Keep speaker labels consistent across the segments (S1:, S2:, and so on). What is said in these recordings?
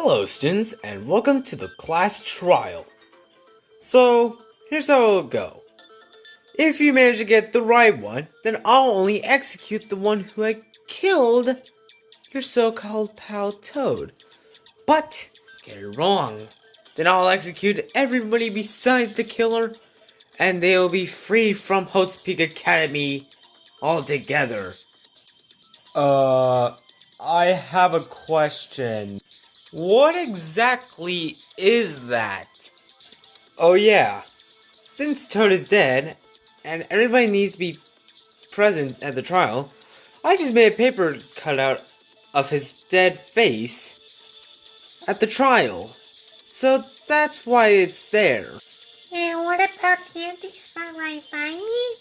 S1: Hello students, and welcome to the class trial. So, here's how it'll go. If you manage to get the right one, then I'll only execute the one who had killed your so-called pal Toad. But, get it wrong, then I'll execute everybody besides the killer, and they'll be free from Hope's Peak Academy altogether. I have a question. What exactly is that? Oh yeah, since Toad is dead, and everybody needs to be present at the trial, I just made a paper cutout of his dead face at the trial. So that's why it's there.
S2: And what about the empty spot right by me?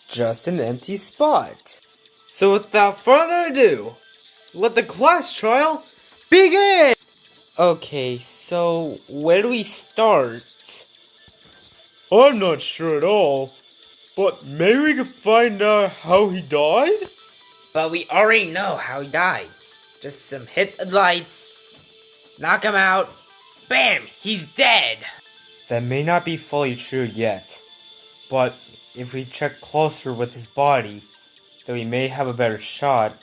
S1: Just an empty spot. So without further ado, let the class trial begin! Okay, so where do we start? I'm not sure at all, but maybe we can find out how he died? But we already know how he died. Just some hit the lights, knock him out, bam, he's dead! That may not be fully true yet, but if we check closer with his body, then we may have a better shot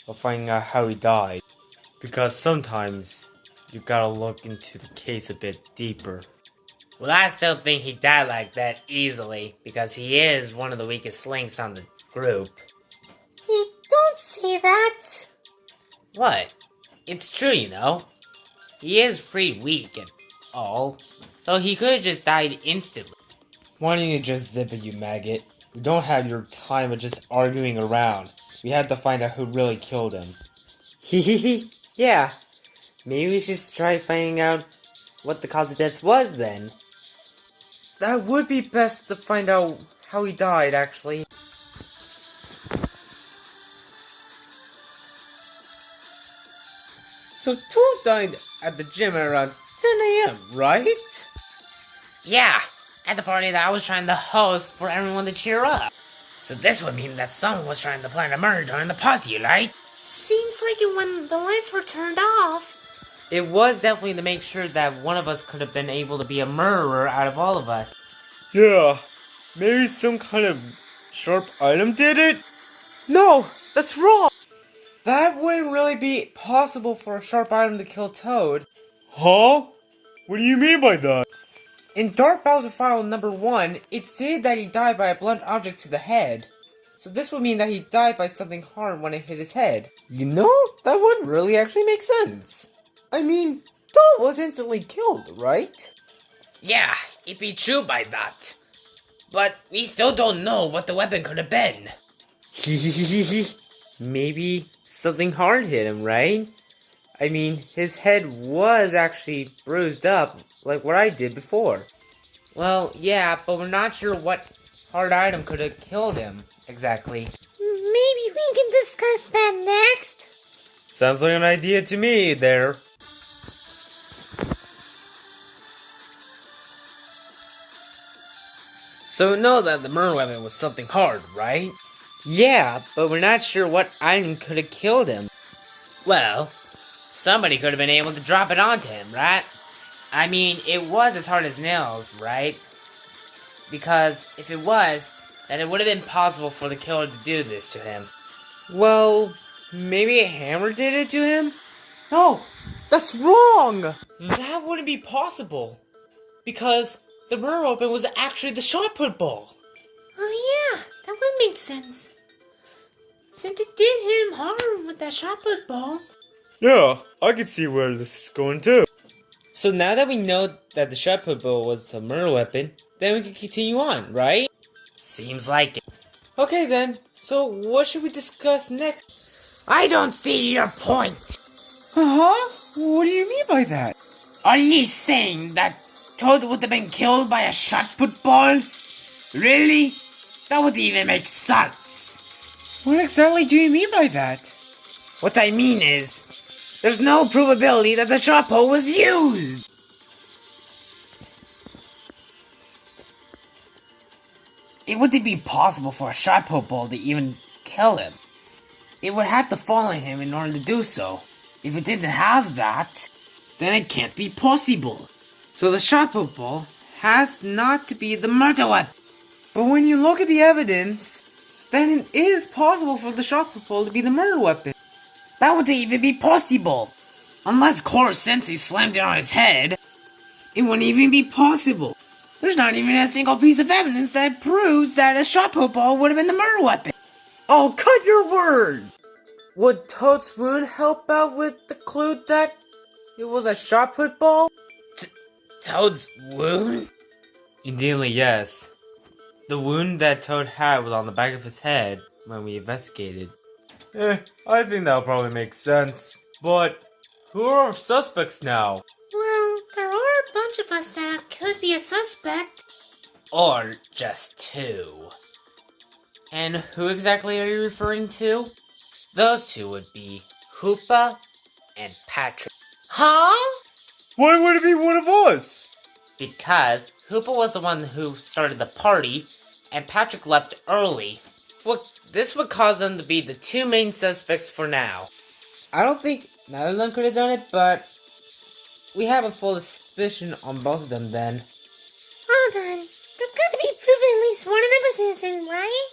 S1: of finding out how he died. Because sometimes, you gotta look into the case a bit deeper.
S3: Well, I still think he died like that easily, because he is one of the weakest links on the group.
S2: You don't say that.
S3: What? It's true, you know. He is pretty weak and all, so he could have just died instantly.
S1: Why don't you just zip it, you maggot? We don't have your time of just arguing around. We have to find out who really killed him. Hehehe, yeah. Maybe we should try finding out what the cause of death was then. That would be best to find out how he died, actually. So Toad died at the gym at around 10 a.m., right?
S3: Yeah, at the party that I was trying to host for everyone to cheer up. So this would mean that someone was trying to plan a murder during the party, right?
S2: Seems like it when the lights were turned off.
S3: It was definitely to make sure that one of us could have been able to be a murderer out of all of us.
S1: Yeah, maybe some kind of sharp item did it? No, that's wrong! That wouldn't really be possible for a sharp item to kill Toad. Huh? What do you mean by that? In Dark Bowser File number 1, it said that he died by a blunt object to the head. So this would mean that he died by something hard when it hit his head. You know, that would really actually make sense. I mean, Toad was instantly killed, right?
S3: Yeah, it'd be true by that. But we still don't know what the weapon could have been.
S1: Maybe something hard hit him, right? I mean, his head was actually bruised up, like what I did before.
S3: Well, yeah, but we're not sure what hard item could have killed him, exactly.
S2: Maybe we can discuss that next.
S1: Sounds like an idea to me there.
S3: So we know that the murder weapon was something hard, right?
S1: Yeah, but we're not sure what item could have killed him.
S3: Well, somebody could have been able to drop it onto him, right? I mean, it was as hard as nails, right? Because if it was, then it would have been possible for the killer to do this to him.
S1: Well, maybe a hammer did it to him? No, that's wrong! That wouldn't be possible. Because the murder weapon was actually the shot put ball.
S2: Oh yeah, that would make sense. Since it did hit him hard with that shot put ball.
S1: Yeah, I can see where this is going too. So now that we know that the shot put ball was the murder weapon, then we can continue on, right?
S3: Seems like it.
S1: Okay then, so what should we discuss next?
S3: I don't see your point.
S1: Huh? What do you mean by that?
S3: Are you saying that Toad would have been killed by a shot put ball? Really? That would even make sense.
S1: What exactly do you mean by that?
S3: What I mean is, there's no probability that the shot put was used. It wouldn't be possible for a shot put ball to even kill him. It would have to fall on him in order to do so. If it didn't have that, then it can't be possible. So the shot put ball has not to be the murder weapon.
S1: But when you look at the evidence, then it is possible for the shot put ball to be the murder weapon.
S3: That would even be possible. Unless Core Sensei slammed it on his head, it wouldn't even be possible. There's not even a single piece of evidence that proves that a shot put ball would have been the murder weapon.
S1: Oh, cut your word! Would Toad's wound help out with the clue that it was a shot put ball?
S3: Toad's wound?
S1: Indeedly, yes. The wound that Toad had was on the back of his head when we investigated. I think that'll probably make sense. But who are our suspects now?
S2: Well, there are a bunch of us that could be a suspect.
S3: Or just two. And who exactly are you referring to? Those two would be Hoopa and Patrick.
S2: Huh?
S1: Why would it be one of us?
S3: Because Hoopa was the one who started the party, and Patrick left early. This would cause them to be the two main suspects for now.
S1: I don't think neither of them could have done it, but we have a full suspicion on both of them then.
S2: Hold on. There's got to be proof at least one of them is innocent, right?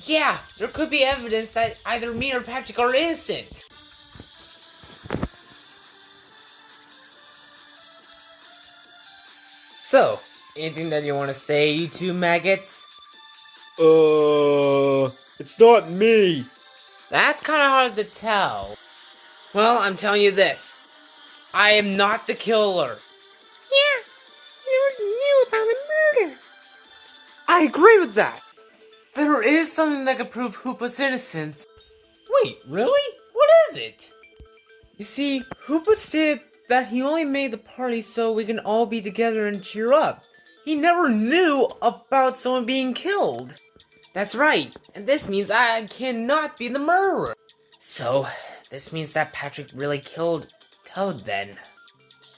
S3: Yeah, there could be evidence that either me or Patrick are innocent.
S1: So, anything that you want to say, you two maggots? It's not me.
S3: That's kind of hard to tell. Well, I'm telling you this. I am not the killer.
S2: Yeah, I never knew about the murder.
S1: I agree with that. There is something that could prove Hoopa's innocence.
S3: Wait, really? What is it?
S1: You see, Hoopa stated that he only made the party so we can all be together and cheer up. He never knew about someone being killed.
S3: That's right, and this means I cannot be the murderer. So, this means that Patrick really killed Toad then.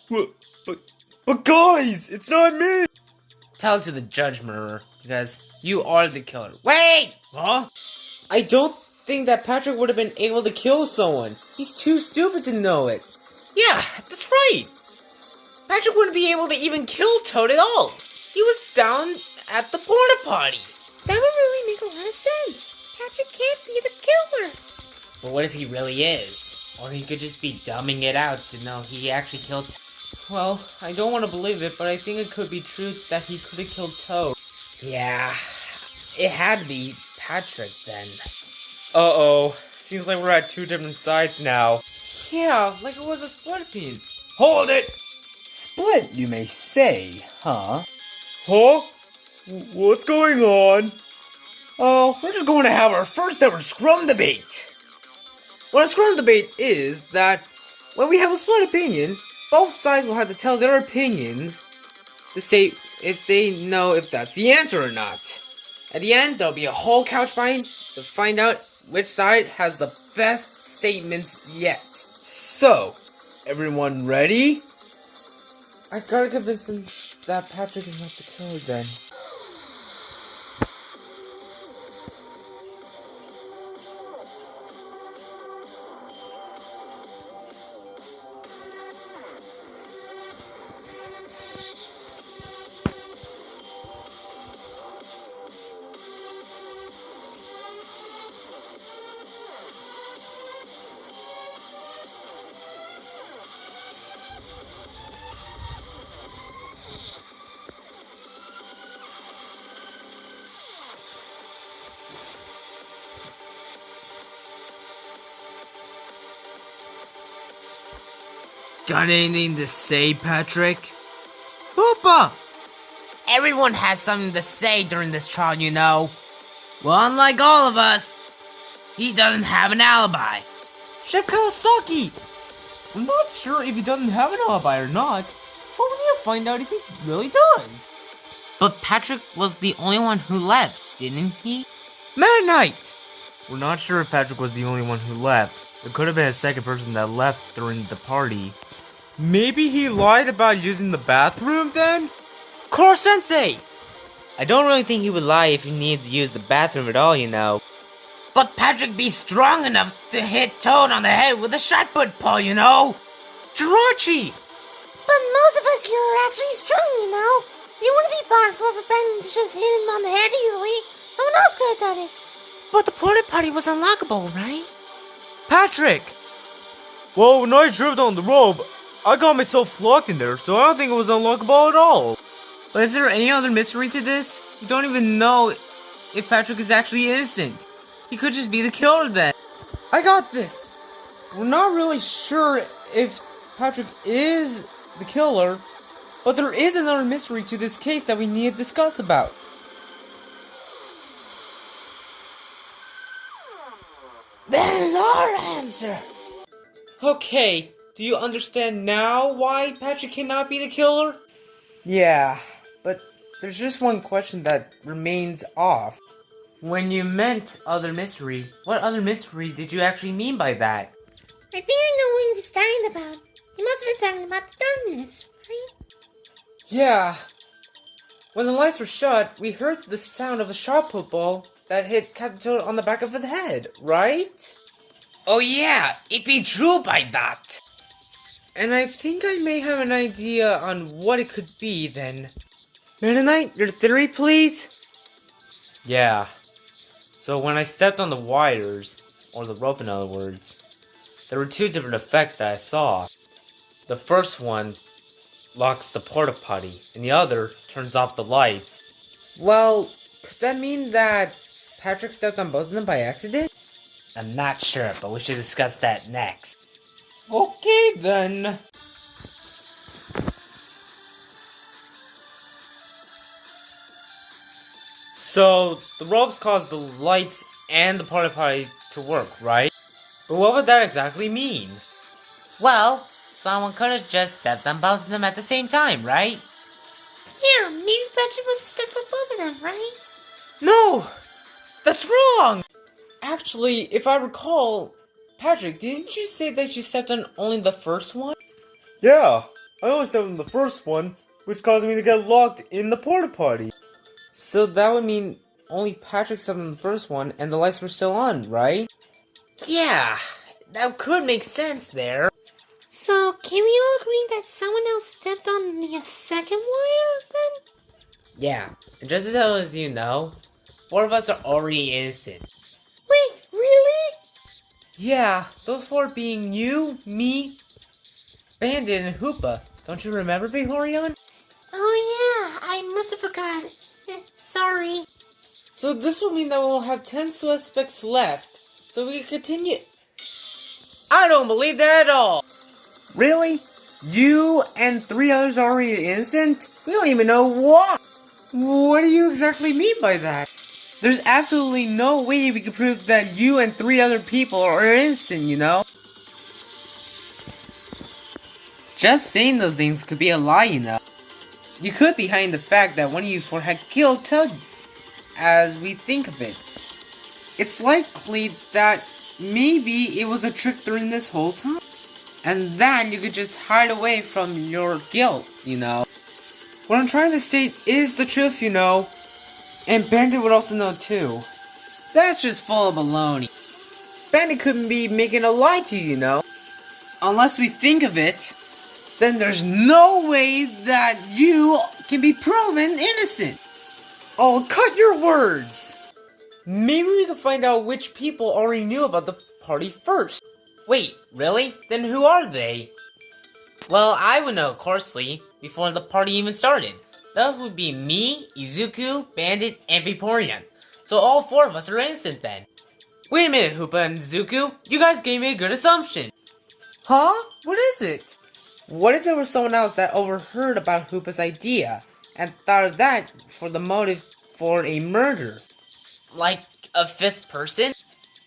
S1: But guys, it's not me!
S3: Tell it to the judge, murderer, because you are the killer. Wait! Huh?
S1: I don't think that Patrick would have been able to kill someone. He's too stupid to know it.
S3: Yeah, that's right. Patrick wouldn't be able to even kill Toad at all. He was down at the porta potty.
S2: That would really make a lot of sense. Patrick can't be the killer.
S3: But what if he really is? Or he could just be dumbing it out to know he actually killed Toad.
S1: Well, I don't want to believe it, but I think it could be true that he could have killed Toad.
S3: Yeah, it had to be Patrick then.
S1: Uh-oh. Seems like we're at two different sides now.
S3: Yeah, like it was a split opinion.
S1: Hold it!
S4: Split, you may say, huh?
S1: Huh? What's going on?
S3: Oh, we're just going to have our first ever scrum debate.
S1: What a scrum debate is that when we have a split opinion, both sides will have to tell their opinions to say if they know if that's the answer or not. At the end, there'll be a whole couch fight to find out which side has the best statements yet. So, everyone ready? I gotta convince him that Patrick is not the killer then.
S4: Got anything to say, Patrick?
S3: Hoopa! Everyone has something to say during this trial, you know.
S4: Well, unlike all of us, he doesn't have an alibi.
S1: Chef Kawasaki! I'm not sure if he doesn't have an alibi or not, but we need to find out if he really does.
S3: But Patrick was the only one who left, didn't he?
S1: Mad Knight! We're not sure if Patrick was the only one who left. There could have been a second person that left during the party. Maybe he lied about using the bathroom then?
S3: Koro-sensei!
S1: I don't really think he would lie if he needed to use the bathroom at all, you know.
S3: But Patrick be strong enough to hit Toad on the head with a shot put, Paul, you know?
S1: Jirachi!
S2: But most of us here are actually strong, you know? It wouldn't be possible for Ben to just hit him on the head easily. Someone else could have done it. But the porta potty was unlockable, right?
S1: Patrick! Well, when I tripped on the rope, I got myself locked in there, so I don't think it was unlockable at all.
S3: But is there any other mystery to this? We don't even know if Patrick is actually innocent. He could just be the killer then.
S1: I got this! We're not really sure if Patrick is the killer, but there is another mystery to this case that we need to discuss about.
S2: That is our answer.
S1: Okay, do you understand now why Patrick cannot be the killer? Yeah, but there's just one question that remains off.
S3: When you meant other mystery, what other mystery did you actually mean by that?
S2: I think I know what he was talking about. He must have been talking about the darkness, right?
S1: Yeah. When the lights were shut, we heard the sound of a shot put ball that hit Captain Toad on the back of his head, right?
S3: Oh yeah, it be true by that.
S1: And I think I may have an idea on what it could be then. Mennonite, your theory, please? Yeah. So when I stepped on the wires, or the rope in other words, there were two different effects that I saw. The first one locks the porta potty, and the other turns off the lights. Well, could that mean that Patrick stepped on both of them by accident?
S3: I'm not sure, but we should discuss that next.
S1: Okay then. So, the ropes caused the lights and the porta potty to work, right? But what would that exactly mean?
S3: Well, someone could have just stepped on both of them at the same time, right?
S2: Yeah, maybe Patrick was stepped on both of them, right?
S1: No! That's wrong! Actually, if I recall, Patrick, didn't you say that you stepped on only the first one? Yeah, I only stepped on the first one, which caused me to get locked in the porta potty. So that would mean only Patrick stepped on the first one and the lights were still on, right?
S3: Yeah, that could make sense there.
S2: So, can we all agree that someone else stepped on the second wire, then?
S3: Yeah, and just as well as you know, 4 of us are already innocent.
S2: Wait, really?
S1: Yeah, those 4 being you, me, Bandit, and Hoopa. Don't you remember, Vaporeon?
S2: Oh yeah, I must have forgot. Sorry.
S1: So this will mean that we'll have 10 suspects left, so we can continue. I don't believe that at all! Really? You and 3 others are already innocent? We don't even know why! What do you exactly mean by that? There's absolutely no way we can prove that you and 3 other people are innocent, you know? Just saying those things could be a lie, you know? You could be hiding the fact that one of you 4 had killed Toad, as we think of it. It's likely that maybe it was a trick during this whole time. And then you could just hide away from your guilt, you know? What I'm trying to state is the truth, you know? And Bandit would also know too. That's just full of baloney. Bandit couldn't be making a lie to you, you know? Unless we think of it, then there's no way that you can be proven innocent. Oh, cut your words! Maybe we can find out which people already knew about the party first.
S3: Wait, really? Then who are they? Well, I would know Corsley before the party even started. Those would be me, Izuku, Bandit, and Vaporeon. So all 4 of us are innocent then. Wait a minute, Hoopa and Izuku. You guys gave me a good assumption.
S1: Huh? What is it? What if there was someone else that overheard about Hoopa's idea and thought of that for the motive for a murder?
S3: Like a 5th person?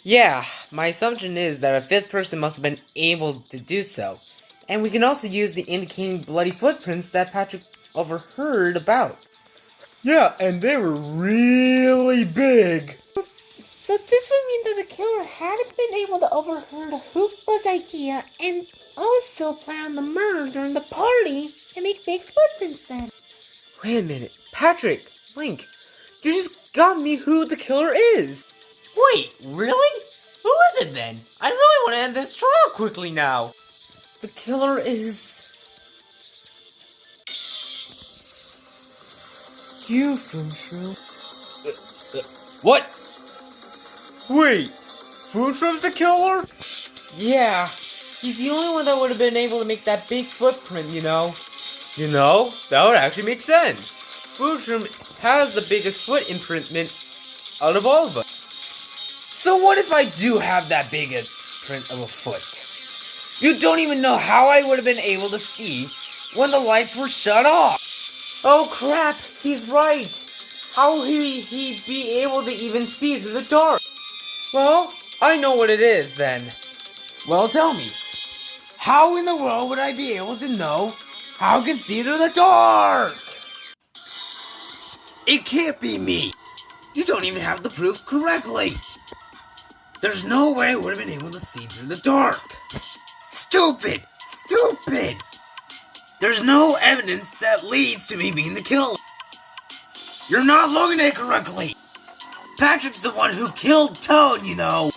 S1: Yeah, my assumption is that a 5th person must have been able to do so. And we can also use the indicating bloody footprints that Patrick overheard about. Yeah, and they were really big.
S2: So this would mean that the killer hadn't been able to overheard Hoopa's idea and also plan on the murder during the party and make big footprints then.
S1: Wait a minute, Patrick, Link, you just got me who the killer is.
S3: Wait, really? Who is it then? I really want to end this trial quickly now.
S1: The killer is... you, Funshroom.
S3: What?
S1: Wait, Funshroom's the killer? Yeah, he's the only one that would have been able to make that big footprint, you know. You know, that would actually make sense. Funshroom has the biggest foot imprint out of all of us. So what if I do have that big a print of a foot? You don't even know how I would have been able to see when the lights were shut off. Oh crap, he's right. How would he be able to even see through the dark? Well, I know what it is then. Well, tell me, how in the world would I be able to know how I can see through the dark? It can't be me. You don't even have the proof correctly. There's no way I would have been able to see through the dark. Stupid! Stupid! There's no evidence that leads to me being the killer. You're not looking at it correctly. Patrick's the one who killed Toad, you know.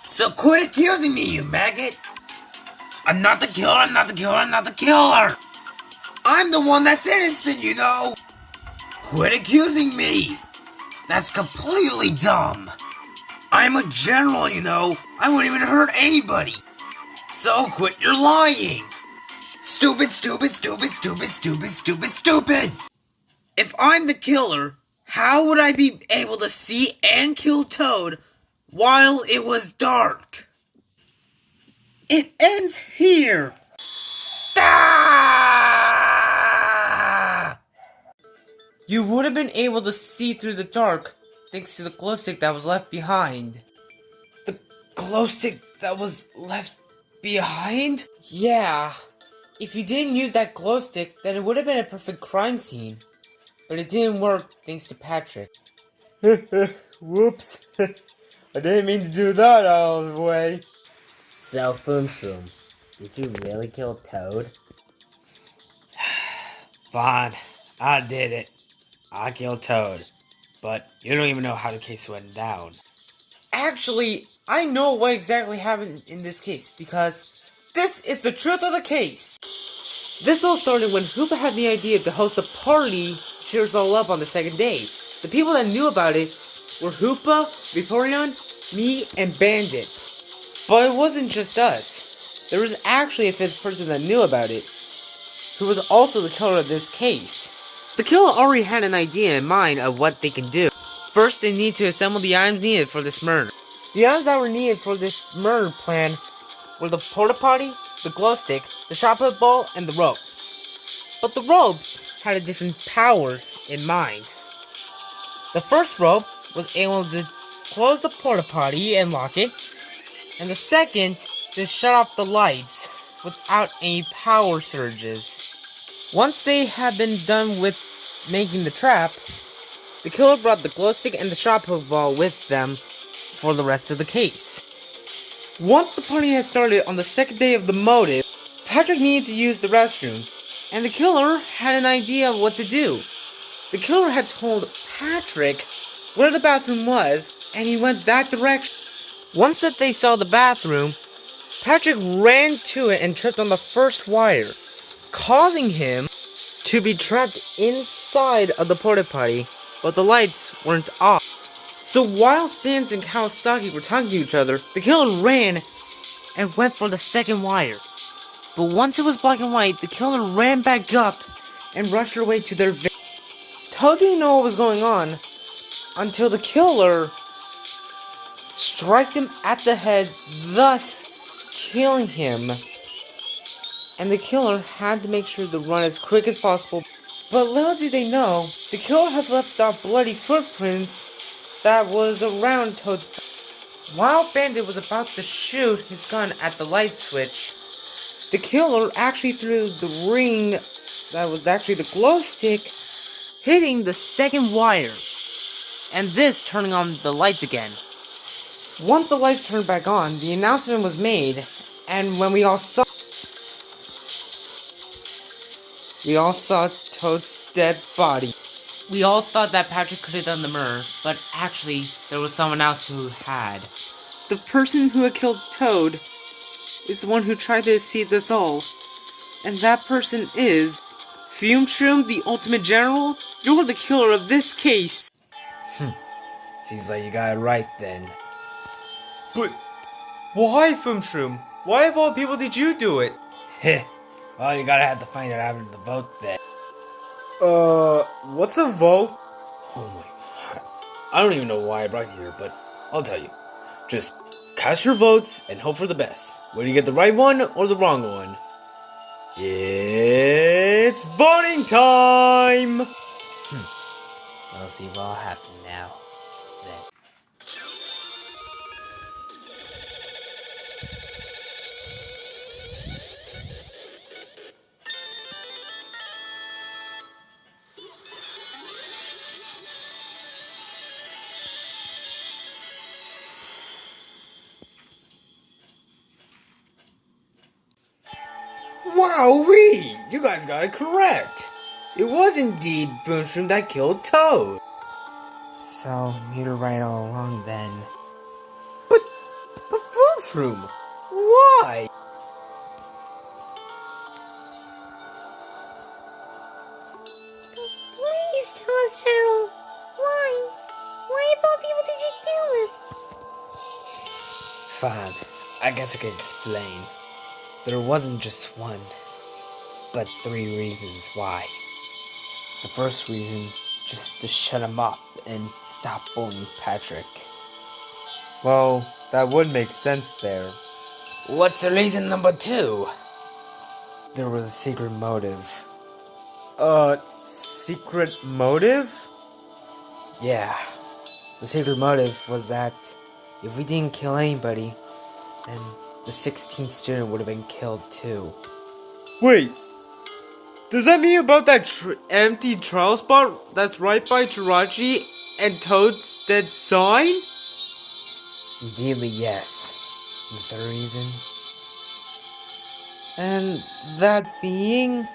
S1: So quit accusing me, you maggot. I'm not the killer, I'm not the killer, I'm not the killer. I'm the one that's innocent, you know. Quit accusing me. That's completely dumb. I'm a general, you know. I wouldn't even hurt anybody. So quit your lying. Stupid, stupid, stupid, stupid, stupid, stupid, stupid. If I'm the killer, how would I be able to see and kill Toad while it was dark? It ends here. Ah! You would have been able to see through the dark thanks to the glow stick that was left behind. The glow stick that was left behind? Yeah. If you didn't use that glow stick, then it would have been a perfect crime scene. But it didn't work thanks to Patrick. Whoops. I didn't mean to do that out of the way.
S3: So, Funshroom, did you really kill Toad?
S1: Fine, I did it. I killed Toad. But you don't even know how the case went down. Actually, I know what exactly happened in this case, because this is the truth of the case. This all started when Hoopa had the idea to host a party to cheer us all up on the second day. The people that knew about it were Hoopa, Vaporeon, me, and Bandit. But it wasn't just us. There was actually a fifth person that knew about it, who was also the killer of this case. The killer already had an idea in mind of what they can do. First, they need to assemble the items needed for this murder. The items that were needed for this murder plan were the porta potty, the glow stick, the shot put ball, and the ropes. But the ropes had a different power in mind. The first rope was able to close the porta potty and lock it, and the second to shut off the lights without any power surges. Once they had been done with making the trap, the killer brought the glow stick and the shot put ball with them for the rest of the case. Once the party had started on the second day of the motive, Patrick needed to use the restroom, and the killer had an idea of what to do. The killer had told Patrick where the bathroom was, and he went that direction. Once that they saw the bathroom, Patrick ran to it and tripped on the first wire, causing him to be trapped inside of the porta potty, but the lights weren't off. So while Sans and Kawasaki were talking to each other, the killer ran and went for the second wire. But once it was black and white, the killer ran back up and rushed her way to their victim. Toad didn't know what was going on until the killer struck him at the head, thus killing him. And the killer had to make sure to run as quick as possible. But little did they know, the killer had left out bloody footprints that was around Toad's back. While Bandit was about to shoot his gun at the light switch, the killer actually threw the ring that was actually the glow stick, hitting the second wire, and this turning on the lights again. Once the lights turned back on, the announcement was made, and when we all saw Toad's dead body. We all thought that Patrick could have done the murder, but actually, there was someone else who had. The person who had killed Toad is the one who tried to deceive us all, and that person is Fume Shroom, the ultimate general, you're the killer of this case.
S3: Seems like you got it right then.
S1: But why, Fume Shroom? Why of all people did you do it?
S3: Heh. Well, you gotta have to find out after the vote then.
S1: What's a vote?
S3: Oh my god. I don't even know why I brought you here, but I'll tell you. Just cast your votes and hope for the best. Whether you get the right one or the wrong one. It's voting time! We'll see what'll happen now. Then.
S1: Wowee! You guys got it correct. It was indeed Fume Shroom that killed Toad.
S3: So, you're right all along then.
S1: But Fume Shroom, why?
S2: Please tell us, General. Why? Why of all people did you kill him?
S3: Fine. I guess I can explain. There wasn't just one, but 3 reasons why. The first reason, just to shut him up and stop bullying Patrick.
S1: Well, that would make sense there.
S3: What's the reason number 2?
S1: There was a secret motive. Secret motive?
S3: Yeah. The secret motive was that if we didn't kill anybody, then the 16th student would have been killed too.
S1: Wait, does that mean about that empty trial spot that's right by Taraji and Toad's dead sign?
S3: Indeedly, yes. And the third reason? And that being...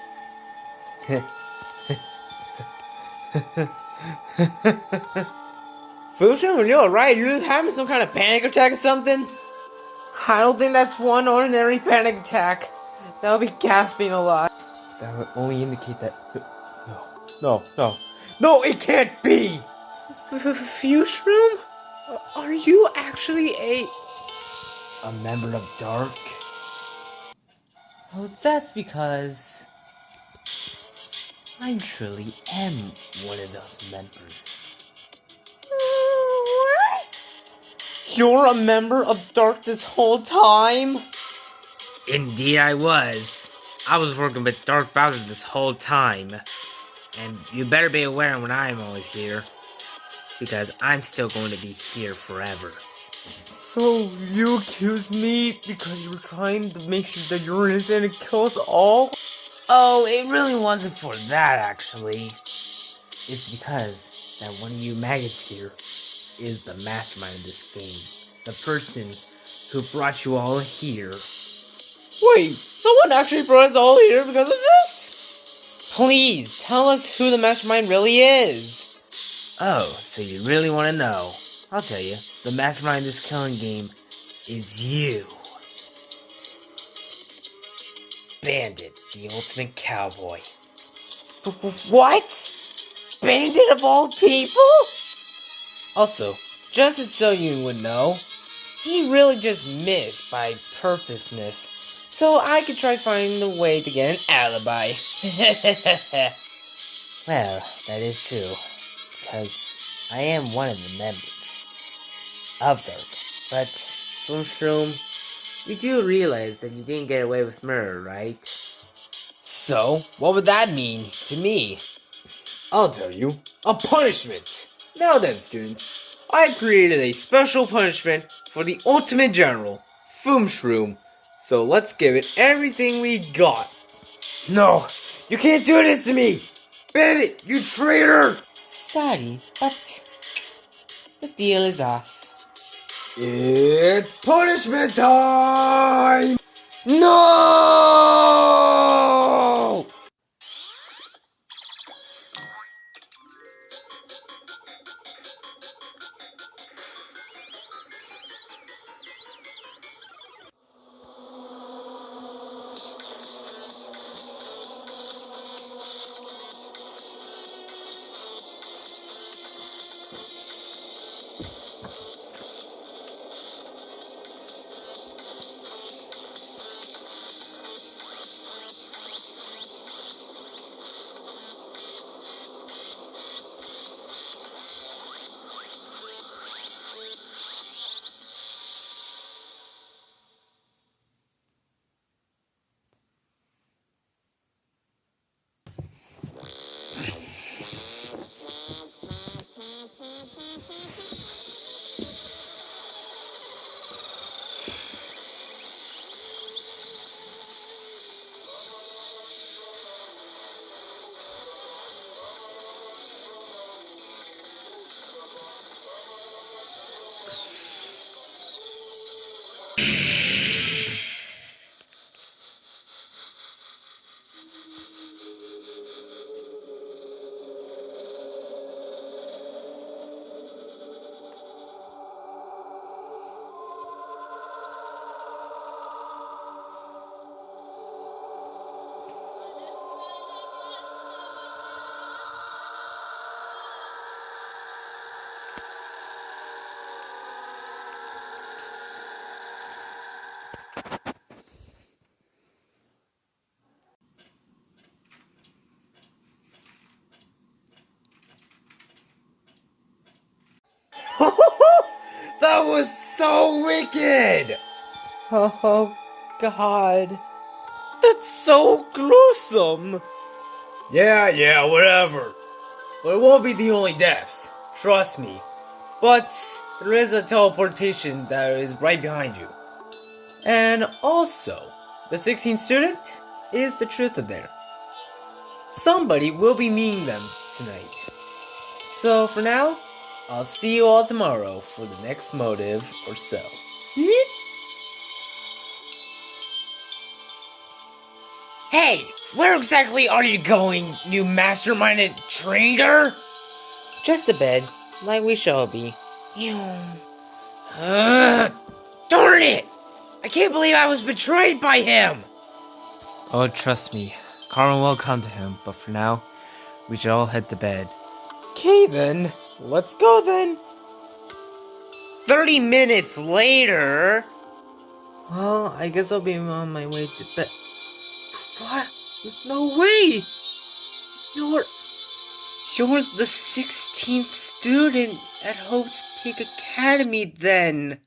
S3: Fusion, are you alright? You having some kind of panic attack or something? I don't think that's one ordinary panic attack. That would be gasping a lot.
S1: That would only indicate that... No, it can't be! Fushroom? Are you actually
S3: A member of Dark? Oh, that's because... I truly am one of those members.
S2: What?
S1: You're a member of Dark this whole time?
S3: Indeed I was. I was working with Dark Bowser this whole time. And you better be aware when I'm always here. Because I'm still going to be here forever.
S1: So, you accuse me because you were trying to make sure that you're innocent and kill us all?
S3: Oh, it really wasn't for that, actually. It's because that one of you maggots here is the mastermind of this game. The person who brought you all here.
S1: Wait, someone actually brought us all here because of this?
S3: Please, tell us who the mastermind really is. Oh, so you really want to know? I'll tell you. The mastermind of this killing game is you. Bandit, the ultimate cowboy.
S1: What? Bandit of all people?
S3: Also, just so you would know, he really just missed by purposeness, so I could try finding a way to get an alibi. Well, that is true, because I am one of the members of Dark. But, Flumstrom, you do realize that you didn't get away with murder, right?
S1: So, what would that mean to me? I'll tell you. A punishment! Now then, students, I've created a special punishment for the ultimate general, Foomshroom. So let's give it everything we got. No! You can't do this to me! Bandit, you traitor!
S3: Sorry, but the deal is off.
S1: It's punishment time! No! That was so wicked! Oh, God. That's so gruesome. Yeah, whatever. But it won't be the only deaths. Trust me. But there is a teleportation that is right behind you. And also, the 16th student is the truth of there. Somebody will be meeting them tonight. So for now, I'll see you all tomorrow for the next motive or so.
S3: Hey, where exactly are you going, you masterminded traitor?
S1: Just to bed, like we shall be.
S3: Darn it! I can't believe I was betrayed by him!
S1: Oh, trust me, karma will come to him, but for now, we should all head to bed. Okay then, let's go then.
S3: 30 minutes later...
S1: Well, I guess I'll be on my way to bed. What? No way! You're the 16th student at Hope's Peak Academy then.